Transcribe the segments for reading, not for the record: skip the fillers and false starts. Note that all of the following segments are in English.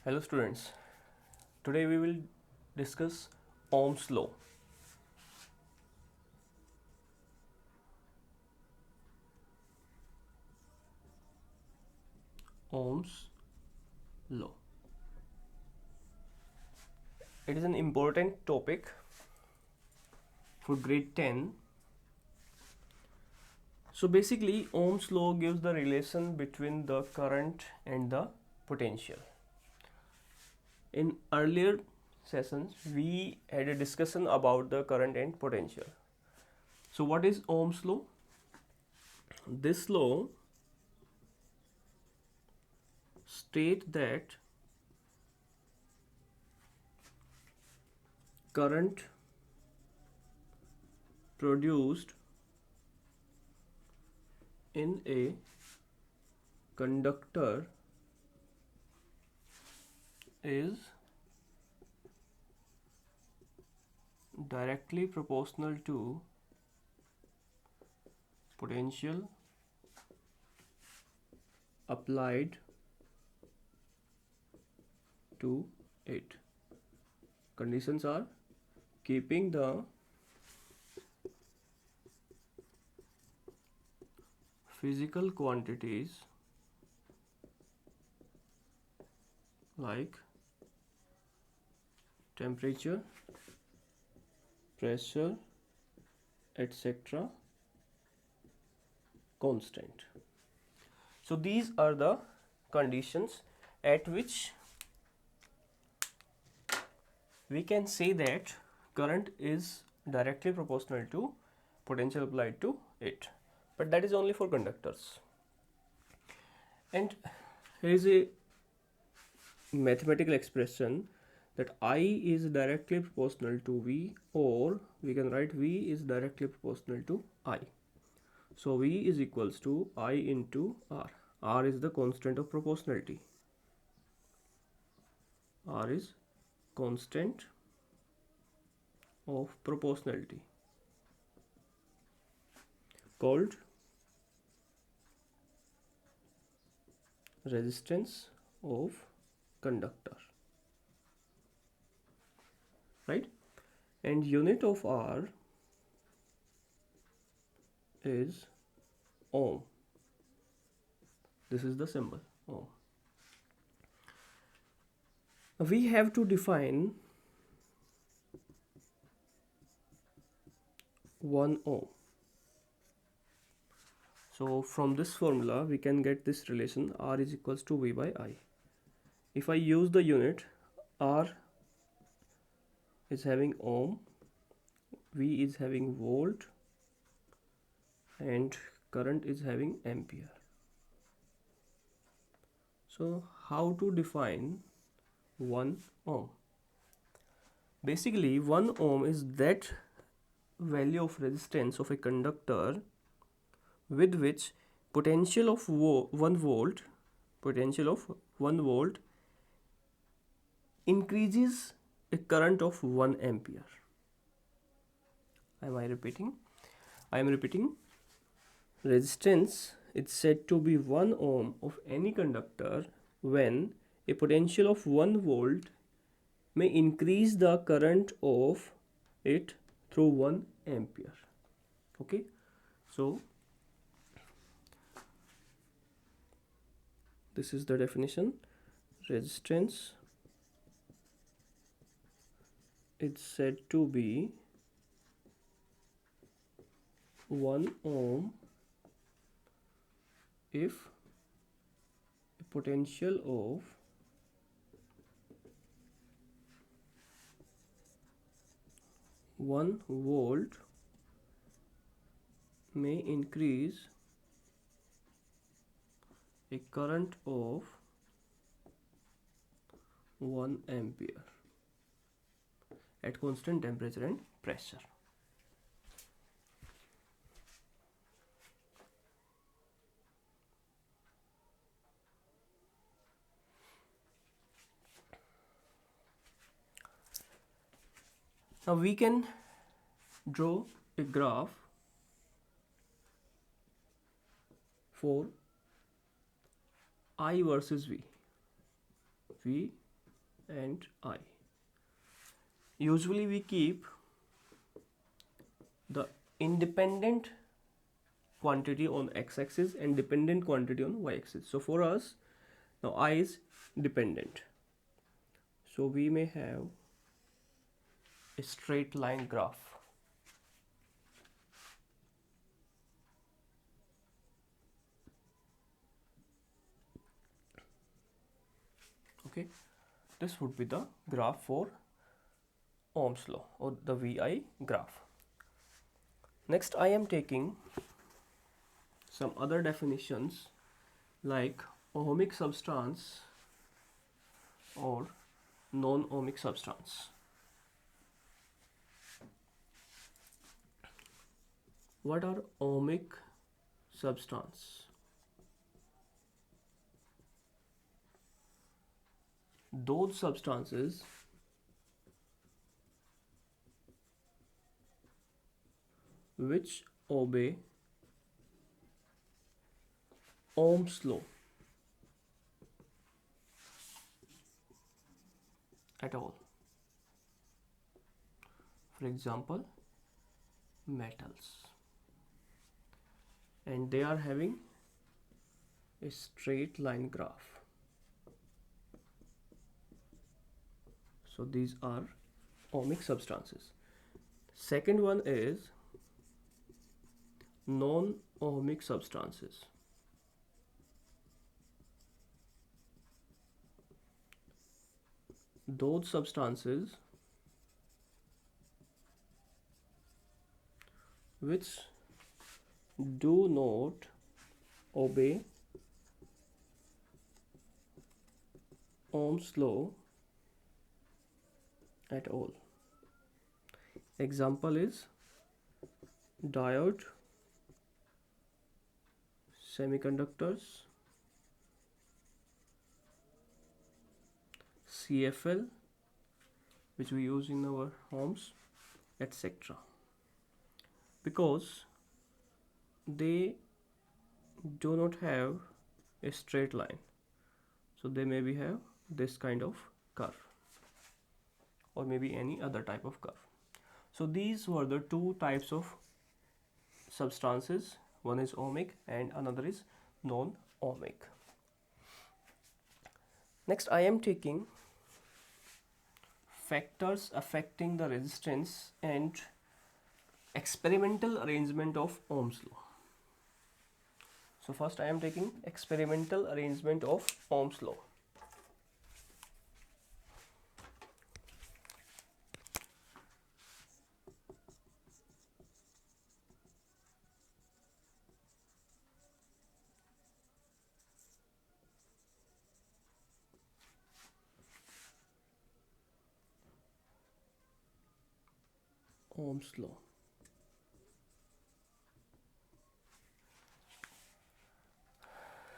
Hello students, today we will discuss Ohm's law. Ohm's law. It is an important topic for grade 10. So basically Ohm's law gives the relation between the current and the potential. In earlier sessions we had a discussion about the current and potential. So what is Ohm's law? This law states that current produced in a conductor is directly proportional to potential applied to it. Conditions are keeping the physical quantities like temperature, pressure, etc. constant. So these are the conditions at which we can say that current is directly proportional to potential applied to it, but that is only for conductors. And here is a mathematical expression that I is directly proportional to V, or we can write V is directly proportional to I. So V is equals to I into R. R is the constant of proportionality. R is constant of proportionality called resistance of conductor, right? And unit of R is ohm. This is the symbol ohm. We have to define 1 ohm. So from this formula we can get this relation R is equals to V by I. If I use the unit, R is having ohm, V is having volt, and current is having ampere. So how to define 1 ohm? Basically 1 ohm is that value of resistance of a conductor with which potential of 1 volt increases a current of 1 ampere. Am I repeating? I am repeating. Resistance is said to be 1 ohm of any conductor when a potential of 1 volt may increase the current of it through 1 ampere. Okay, so this is the definition. Resistance is said to be 1 ohm if a potential of 1 volt may increase a current of 1 ampere at constant temperature and pressure. Now we can draw a graph for I versus V. V and I. Usually we keep the independent quantity on x-axis and dependent quantity on y-axis. So for us, now I is dependent. So we may have a straight line graph. Okay, this would be the graph for Ohm's law or the VI graph. Next, I am taking some other definitions like ohmic substance or non-ohmic substance. What are ohmic substance? Those substances which obey Ohm's law at all. For example, metals, and they are having a straight line graph. So these are ohmic substances. Second one is non-ohmic substances. Those substances which do not obey Ohm's law at all. Example is diode, semiconductors, CFL, which we use in our homes, etc. Because they do not have a straight line, so they maybe have this kind of curve or maybe any other type of curve. So these were the two types of substances. One is ohmic and another is non-ohmic. Next, I am taking factors affecting the resistance and experimental arrangement of Ohm's law. So first I am taking experimental arrangement of Ohm's law. Ohm's law.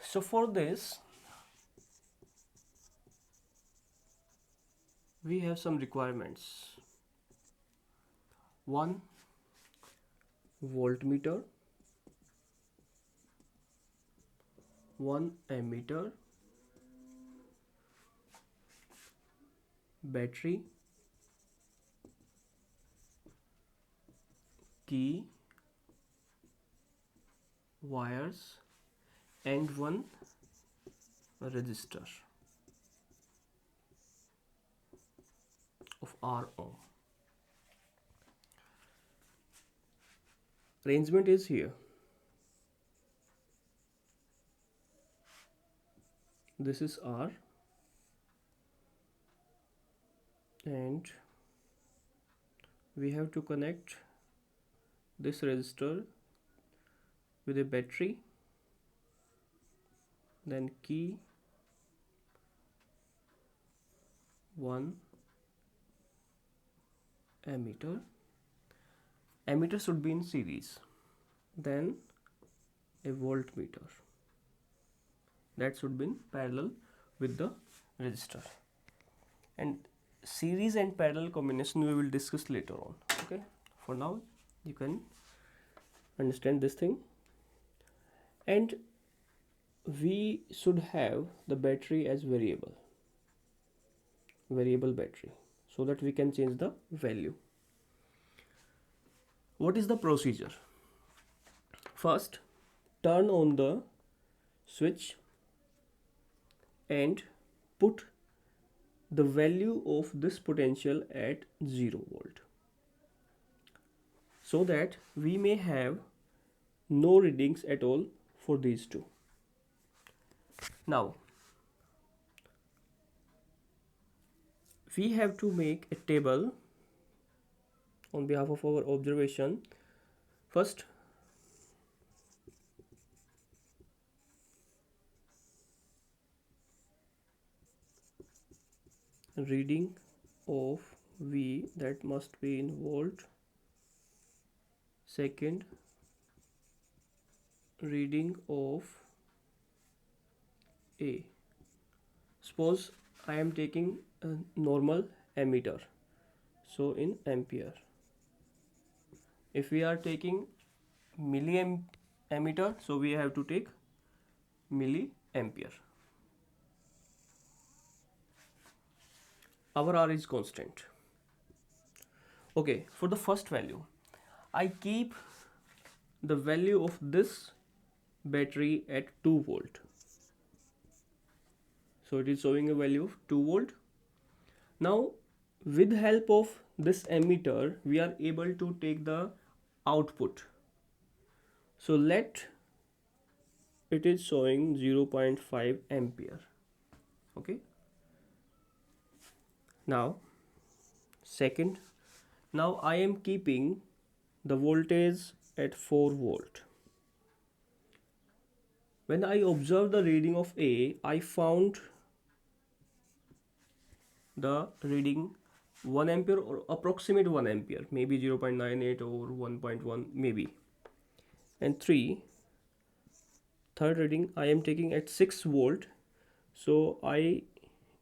So for this, we have some requirements. One voltmeter, one ammeter, battery, key, wires, and one resistor of R ohm. Arrangement is here. This is R and we have to connect this resistor with a battery, then key, one ammeter. Ammeter should be in series, then a voltmeter that should be in parallel with the resistor, and series and parallel combination we will discuss later on. Okay, for now you can understand this thing. And we should have the battery as variable. variable battery so that we can change the value. What is the procedure? First, turn on the switch and put the value of this potential at 0 volt so that we may have no readings at all for these two. Now, we have to make a table on behalf of our observation. First, reading of V, that must be in volt. Second, reading of A. Suppose I am taking a normal ammeter, so in ampere. If we are taking milliammeter, so we have to take milliampere. Our R is constant. Okay, for the first value, I keep the value of this battery at 2 volt. So it is showing a value of 2 volt. Now, with help of this ammeter, we are able to take the output. So let it is showing 0.5 ampere. Okay. Now, second, now I am keeping the voltage at 4 volt. When I observed the reading of A, I found the reading 1 ampere or approximate 1 ampere, maybe 0.98 or 1.1 maybe. And third reading I am taking at 6 volt, so I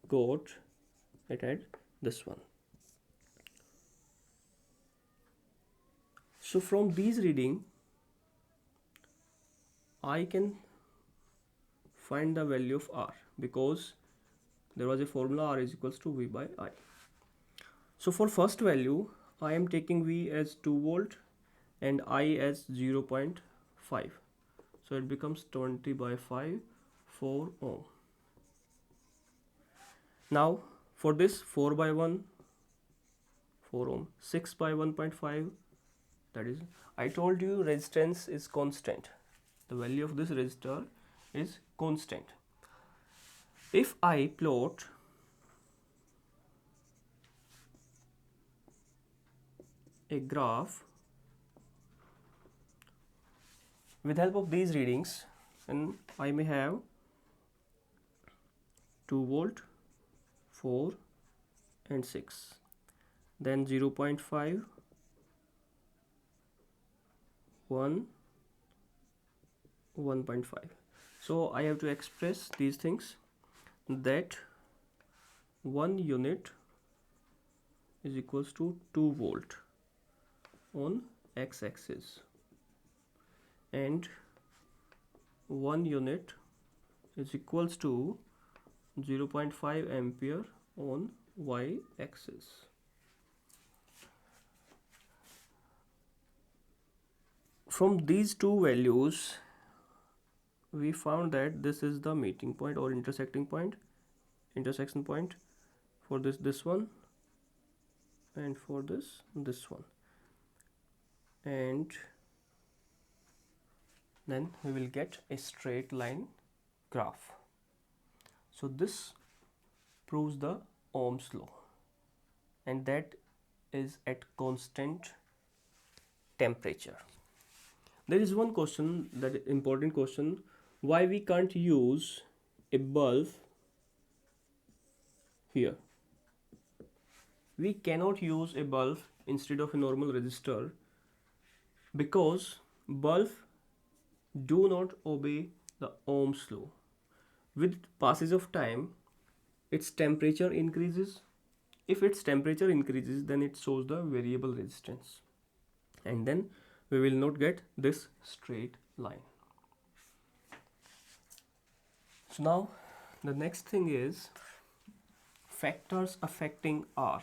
got it at this one. So from these reading I can find the value of R, because there was a formula R is equals to V by I. So for first value I am taking V as 2 volt and I as 0.5. So it becomes 20 by 5, 4 ohm. Now for this 4 by 1, 4 ohm, 6 by 1.5, that is, I told you resistance is constant. The value of this resistor is constant. If I plot a graph with help of these readings, then I may have 2 volt, 4 and 6, then 0.5, 1, 1.5. So I have to express these things, that 1 unit is equals to 2 volt on x-axis and 1 unit is equals to 0.5 ampere on y-axis. From these two values we found that this is the meeting point or intersection point for this one, and for this one, and then we will get a straight line graph. So this proves the Ohm's law, and that is at constant temperature. There is one question, that important question, why we can't use a bulb here. We cannot use a bulb instead of a normal resistor because bulbs do not obey the Ohm's law. With passage of time, its temperature increases. If its temperature increases, then it shows the variable resistance, and then we will not get this straight line. So now the next thing is factors affecting R.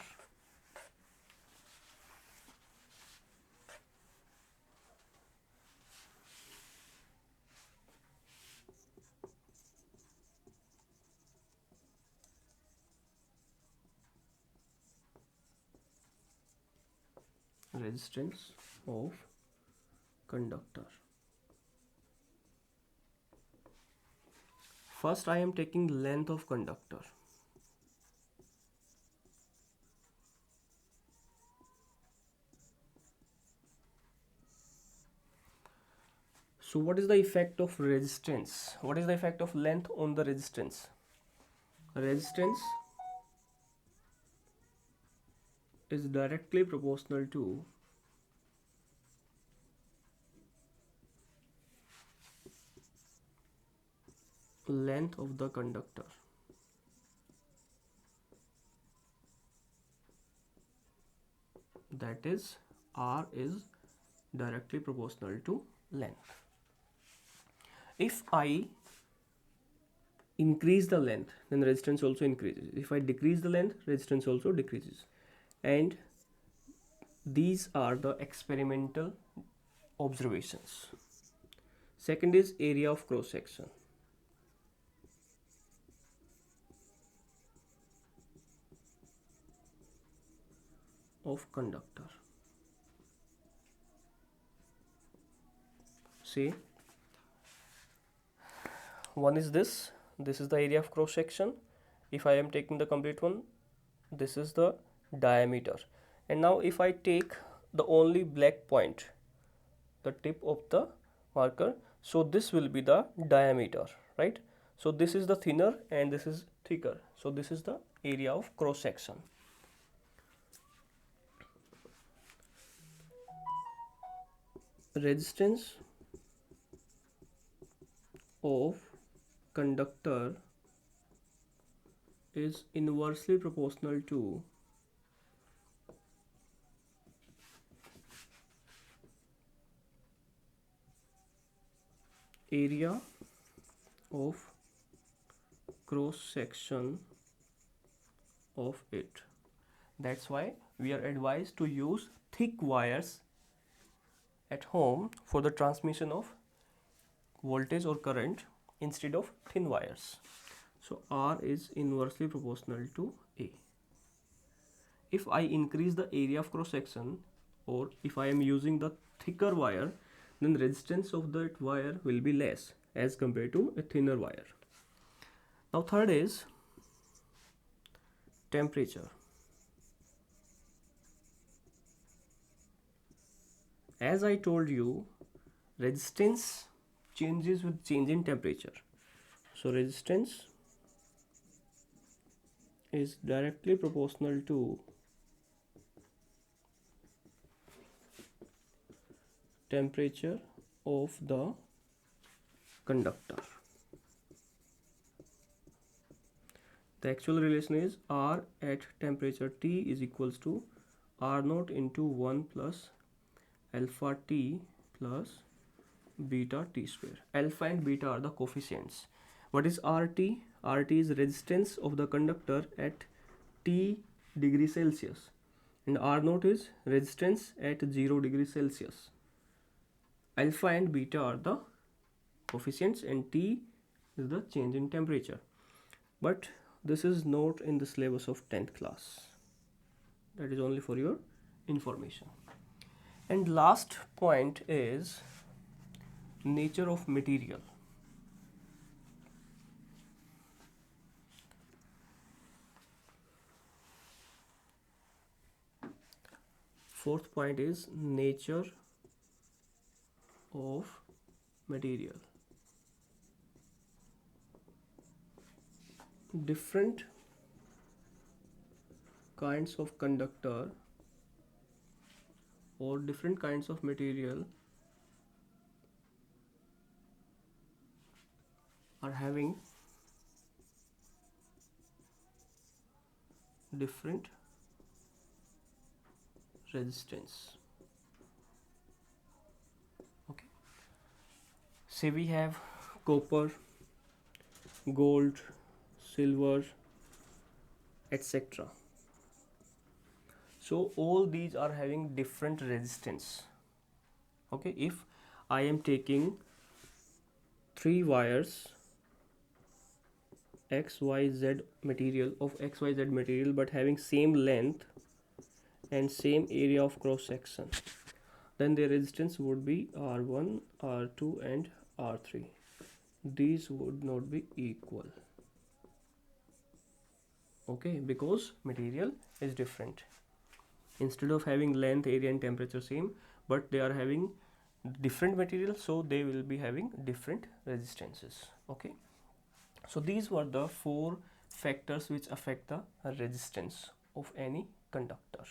Resistance of conductor. First I am taking length of conductor. So what is the effect of resistance? What is the effect of length on the resistance? Resistance is directly proportional to length of the conductor. That is, R is directly proportional to length. If I increase the length, then resistance also increases. If I decrease the length, resistance also decreases. And these are the experimental observations. Second is area of cross section. Of conductor. See, one is this is the area of cross section. If I am taking the complete one, this is the diameter. And now if I take the only black point, the tip of the marker, so this will be the diameter, right? So this is the thinner and this is thicker, so this is the area of cross section. Resistance of conductor is inversely proportional to area of cross section of it. That's why we are advised to use thick wires at home for the transmission of voltage or current instead of thin wires. So R is inversely proportional to A. If I increase the area of cross section, or if I am using the thicker wire, then resistance of that wire will be less as compared to a thinner wire. Now third is temperature. As I told you, resistance changes with change in temperature. So resistance is directly proportional to temperature of the conductor. The actual relation is R at temperature T is equals to R naught into 1 plus alpha T plus beta T square. Alpha and beta are the coefficients. What is RT? RT is resistance of the conductor at T degree Celsius, and R naught is resistance at 0 degree Celsius. Alpha and beta are the coefficients and T is the change in temperature. But this is not in the syllabus of 10th class. That is only for your information. And last point is nature of material. Fourth point is nature of material. Different kinds of conductor or different kinds of material are having different resistance. Okay, say we have copper, gold, silver, etc. So all these are having different resistance. Okay, if I am taking three wires xyz material of xyz material but having same length and same area of cross section, then their resistance would be R1, R2 and R3. These would not be equal. Okay, because material is different. Instead of having length, area and temperature same, but they are having different material, so they will be having different resistances. Okay, so these were the four factors which affect the resistance of any conductor.